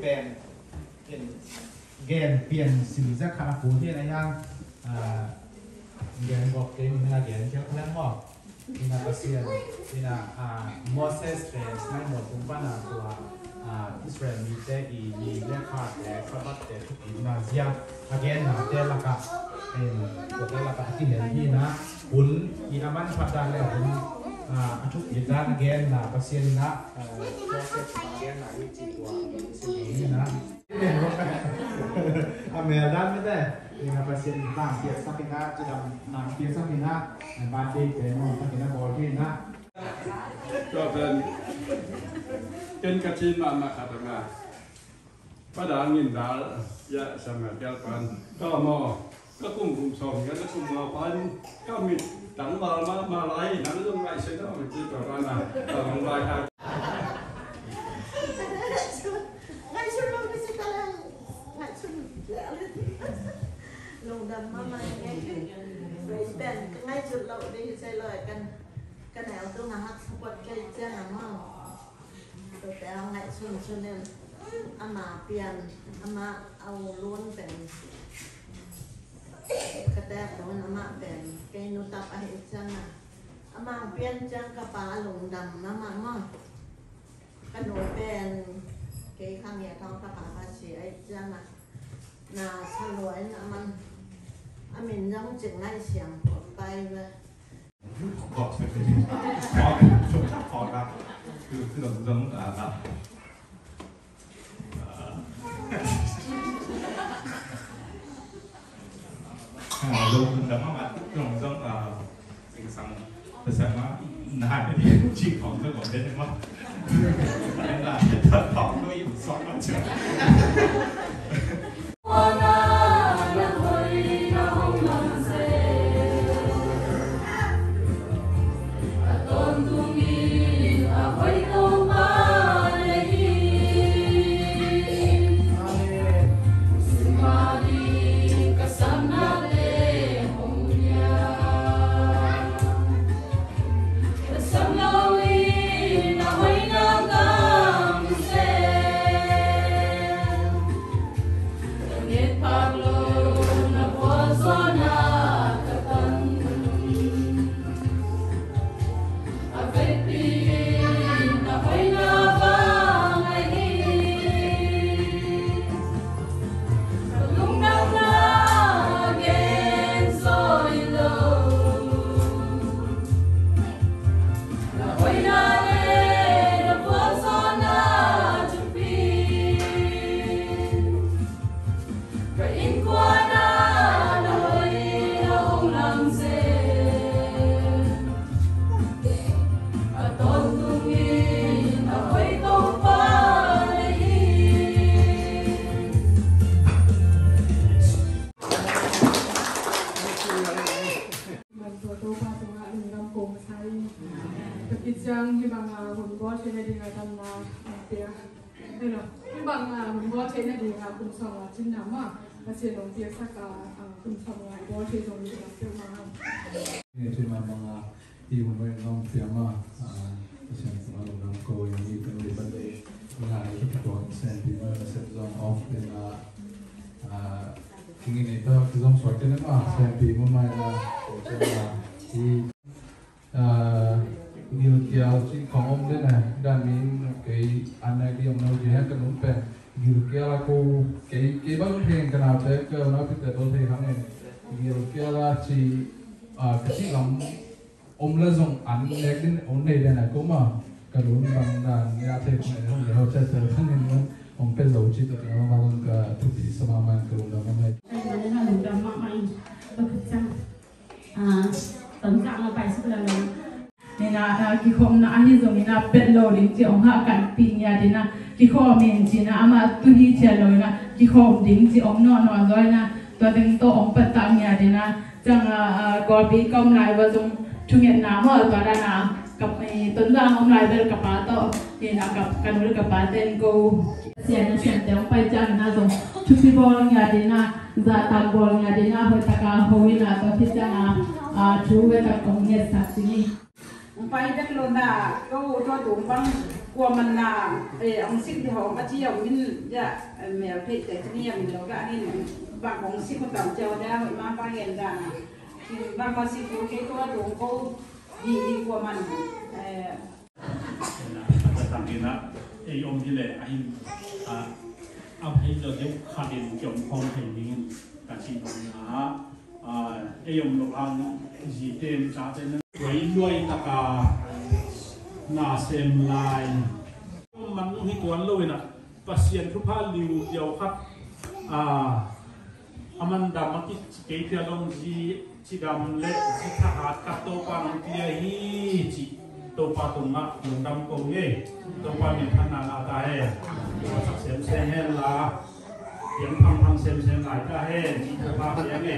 แบนเป็นแกนเปลี่ยนสีจากคาราฟูที่ไหนยังแกนบอกเกมนี่นะแกนเชื่อแล้วบอกนี่นะเซียนนี่นะโมเสสเป็นนั่งหมดตรงบ้านตัวอิสราเอลมีแต่มีเรื่องขาดแต่สบัดแต่ทุกทีนะเสียแกนนะแต่ละกะเป็นตัวละกะที่เห็นที่นะคุณอีอามันพัฒนาแล้วคุณทุกอีด้านแกนนะเซียนนะโมเสสแกนนะวิจิตรนี่นะAmedan itu, dengan pasien tang tiap sakitnya, jadi nang tiap sakitnya, banding dengan sakitnya bolehnya. Kemudian, kan kecil mama katanya, pada angin dal, ya sama kelpan, kalau mau, kekum som, kan kekum lapan, kami tang malai, nanti tu ngai saya tu mesti kerana tang malai. Lồng đầm mà ngay cái bèn ngay chụp lậu đi chơi lời cái nào tôi là hát quật cây chơi là mà tôi béo ngay xuân cho nên ăn mà tiền ăn mà ao luôn bèn cái đẹp đó ăn mà bèn cây nô tập ai chân à ăn mà tiền chân cái bà lồng đầm mà cái nồi bèn cái khang nhẹ thong cái bà chỉ ai chân àน่าสลวยนะมันมีน้องจึงให้เสียงปลดไปเลยขอบคุณชุดขอบครับคือเราต้องครับลงแต่ว่ามาตรงต้องสิ่งสั่งแต่สามารถน่าจะดีชีของเจ้าของได้ไหมว่าน่าจะถ้าตอบด้วยสองมันเฉยYang hibang hunbo chene di ngatan na pia, hello. Hibang hunbo chene di ngatan sama cina ma, masih dong pia saka sama hunbo chene dong di ngatan ma. Ini cuma mga iwan mo yung pia ma, kasi mga unang ko yung ikan di bande mga ikon senti mo na set zone off din kingin ito zone sorte na ma senti mo may na nhiều kiểu chỉ có ông thế này đàn mình cái anh này đi ông nói gì hết cái đúng phải nhiều kiểu là cô cái bác thuyền cái nào thế cái nó biết được thế không này nhiều kiểu là chỉ cái gì làm ông là dùng anh này đến ông này đây này cũng mà cái đúng bằng đàn nhà thế này không để họ chơi chơi không nên ông phải giấu chỉ được nó mà ông cái thứ gì sao mà cái đúng đó mà này là đúng đó mà mày bác chăng tấm dạng là bài sức là nên là khi không na anh dùng na bed loading chỉ ông hạ cảnh pin nhà đi na khi không mình chỉ na ama tu hi chơi rồi na khi không đỉnh chỉ ông nó rồi na tôi tính tôi ông bắt tạm nhà đi na chẳng có bị công lại và dùng chung nhận nám ở tòa đà na cặp này tuấn ra ông lại về cặp bát to thì na cặp căn với cặp bát tên cô xem ông phải chăng na dùng chụp đi ball nhà đi na ra tag ball nhà đi na hồi taka hồi na tôi thích chăng chú về các công nghệ sạch gì bay đất luôn là câu cho chúng băng qua mình là ông sinh thì họ bắt chiều mình dạ mèo thị tại cái này mình đâu cả đi bạn ông sinh một tầm chờ ra hội mang ba hiện ra thì ba con sinh phụ cái cho chúng cô đi qua mình tạm biệt đó thì ông như lệ anhเอาให้เราเดี๋ยวขาดเด่นจมคงเห็นนี้การชิงของน้ายมลูกอันจีเต็มจ้าเต็มไว้ด้วยตะกาหน้าเซมไลน์มันให้กวนเลยนะปัสเซียนทุกภาคลิวเดียวครับมันดำมันที่เกี่ยวลงจีดำเละจีทหารกับตัวปังเกี่ยฮีจีตัวปาตุงะลงดำกงเย่ตัวปามีขนาดอาตาเฮ่ตัวสักเซมเซเฮลายังพังเซมหลายตาเฮ่จีตัวปาเปียงเย่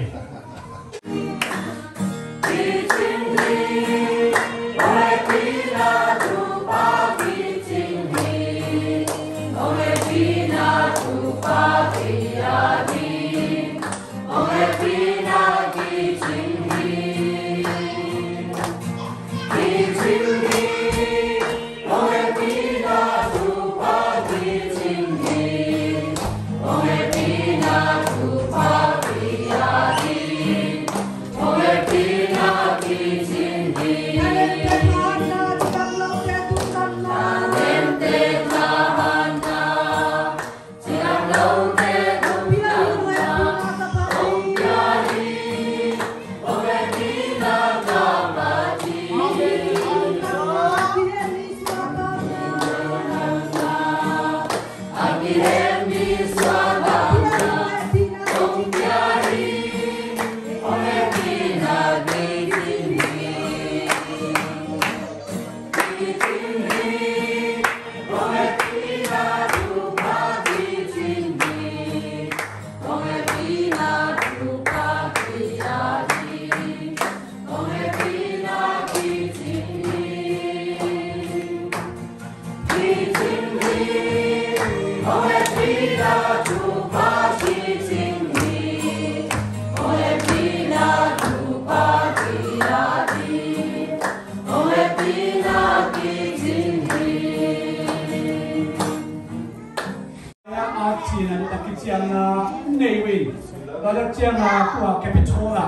เราจะเจียงมาตัวแคปิทอลล่ะ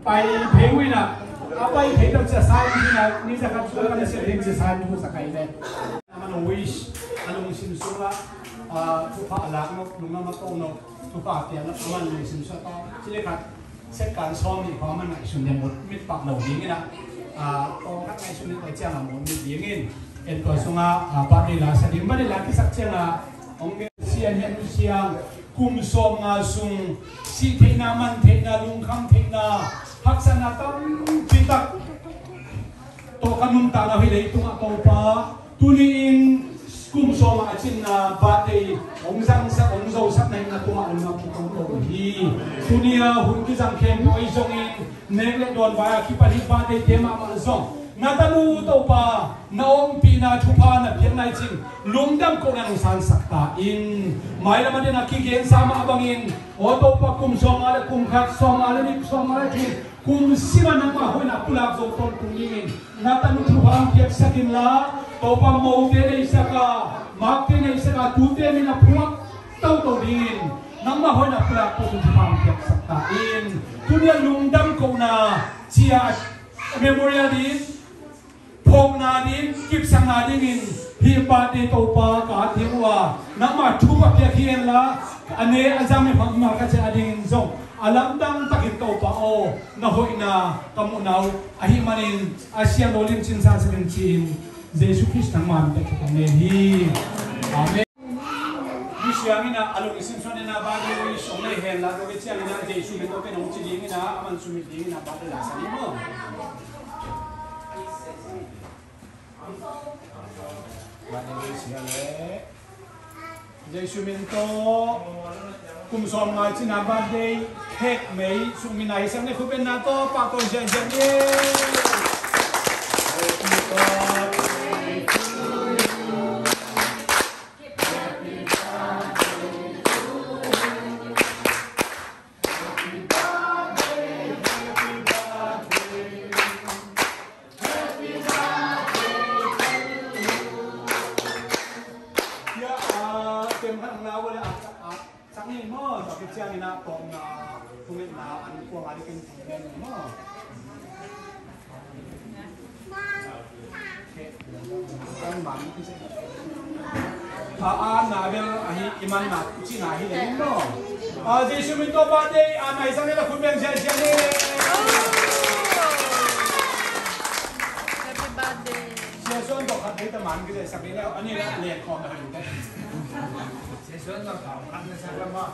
ไปเพลวิน่ะเอาไปเพลเราจะสายที่น่ะนี่จะกันช่วยกันเสียเองจะสายทุกสักไงเลยมันวิชมันลงสิมสุละทุกภาคหลักนกลุงน้ำมันโตนกทุกภาคเตียนแล้วมันลงสิมสุละที่เรียกกันเซตการซ้อมนี่เพราะมันไงส่วนใหญ่หมดมิดปากเหล่านี้นะตรงนั้นไงส่วนนี้ไปเจียงหมดมิดยิงอินเอ็นตัวส่งปาร์ตี้ละสถิตไม่ได้ละที่สักเจียงองเเสียนเห็นเสียงกุมสมงาสุงสิเทนามันเทนาลุงคำเทนาพักษณะตั้งจิตักโตขนุนตาเราให้เลยตุงโตปาตุลีอินกุมสมอาจินนาบาเตองจังสักองโจสักในนาตุงอันนับตุงโตฮีตุนียหุ่นกิจังเข้มไอจงอินเนกเลดอนวายคิปาริบาเตเทมามันซงนาตาลูโตปานาองปีนาทุพานาเพียงในจริงลุงดำก็นังสันสักตาอินหมายละมันเดนักขี้เกียจสามาบังอินโอโตปาคุมสองอะไรคุมขัดสองอะไรนี่สองอะไรที่คุมสิมันนักมาหัวนักปุลาบโจตนคุมยิงนาตาลูทุพาเพียงสักินละโตปาโมเตในสักามาเตในสักาตูเตในนักพุลักเต้าตัวดินนักมาหัวนักปุลาบโจทุพาเพียงสักตาอินทุเรียนลุงดำก็นาเชียเมโมเรียลดินพงนาดินกิบสังนาดิงินฮีปาติโตปากาทิวานักมาทุบเพียเขียนละอันนี้อาจารย์ไม่ฟังมาก็จะดิงินส่งอาลัมดังตะกิโตปาโอนะหอยนากำมุนเอาอาฮิมานินอาเซียนโอลิมชินซาสินชินเยซูคริสต์ทั้งมันตะกิตเมฮีอาเมนวิชยังนะอารมณ์สิมส่วนนะบาดีวิชองเลยเห็นละโดยเชื่อนะเยซูเป็นตัวเป็นองค์จริงนะมันสุมิตรินะบาดีละสันนิโมวันนี้เสียเลยเยซูมินโตคุมสมมาจินาบาเดย์เฮกเมย์สุมินายสังเนคุเป็นนาโตปาโตเจนเจนเย่ boleh sang ni mo tapi siang ni nak pong kulit na anu kuang ada kan kulit mo. Kan mang tu sih. Na bel ahi iman na uci na ahi lagi mo. Jesu minta pada anak isang ni lah kumbang siang ni. Xuân đọc hạt thấy tầm ăn cái này sắp đến đâu, anh ấy là liền còn là hình thế. Xuân đọc hạt thấy sắp lắm ạ.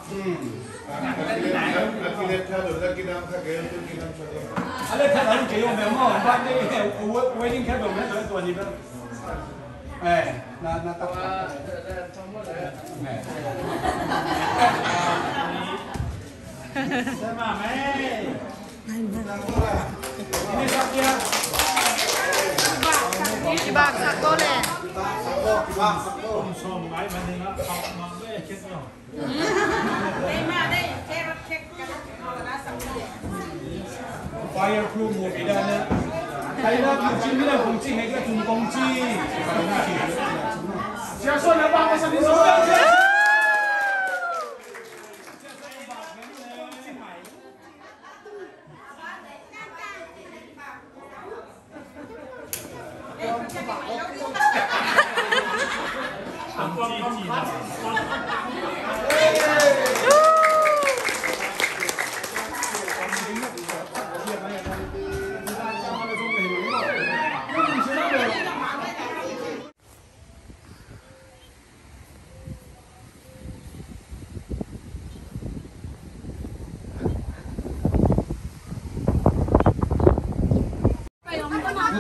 Anh ấy theo được ra cái năm khác cái năm sau đây. Anh ấy theo được cái ông mèo mà bạn ấy wedding cake rồi đấy tuần gì đó. Này, là tập. Xem mà mày. Ini sakya. Ibang sakto le. Sakto. Som mai mình nó học màไม่คิดเนาะ Đây mà đây, check cái đó sakto. Fireproof một cái đó nè. Cái đó cũng chỉ là công trình hay cái trung công chi. Chia sẻ là bao nhiêu số lượng chứ?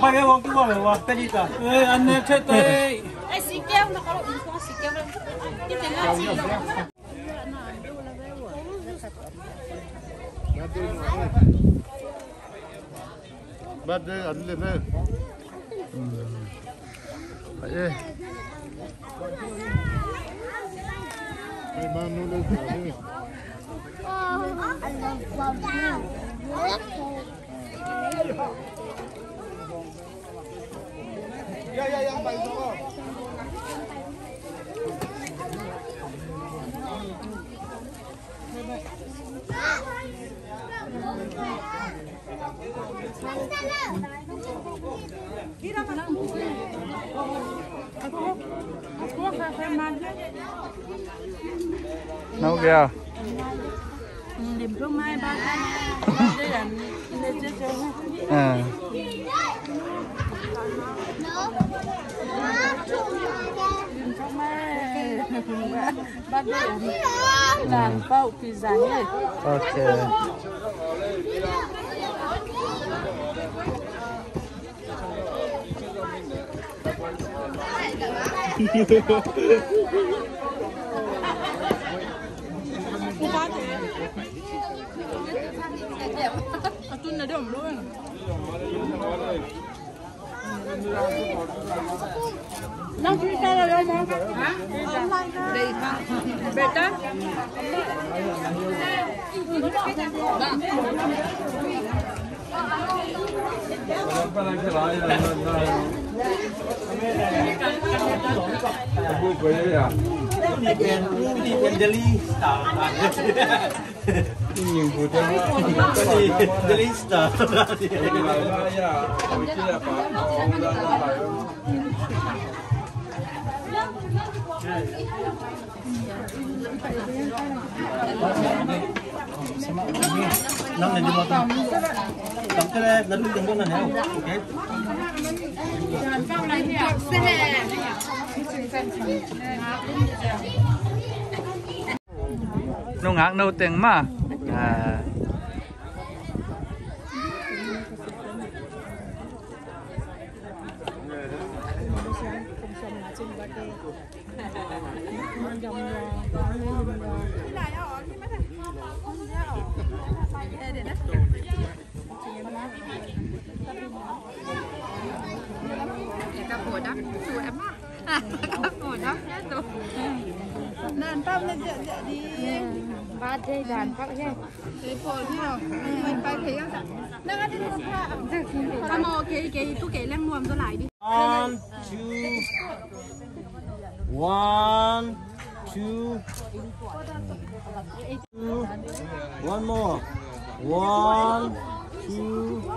Ba cái bông cái bông này quá, cái gì cả? Anh em chết đây. Ai xí keo nó có một con xí keo lên. Cái tên là gì đó? Bắt đây ăn lên đây. Vậy. Đây mang nó lên thả đi. Yang baik tu. Nấu kìa. Điểm trong mai ba cái. Đây là lên trên trên. Bắt đầu làm bao pizza nhé. Ok. Tôi là đồng luôn. Nang kita lah ya mau. Hah? Đây không? Beta. Ini jelly star. Ini bukan Jelly star. ya. Itu apa? Năm này đi vào tầm cái này là đúng con này không? Ok. Nông hạng nấu tiếng mà. Cặp bồ đắp chùa em á. Cặp bồ đắp nhá tụi. Đàn tao lên dậy dậy đi. Ba đây đàn các em. Cái phổi thế nào? Mình phải thấy không? Nó có đi ra. Come on, cái tôi kể lên nuông tôi lại đi. 1, 2, 1, two. One more. 1, 2.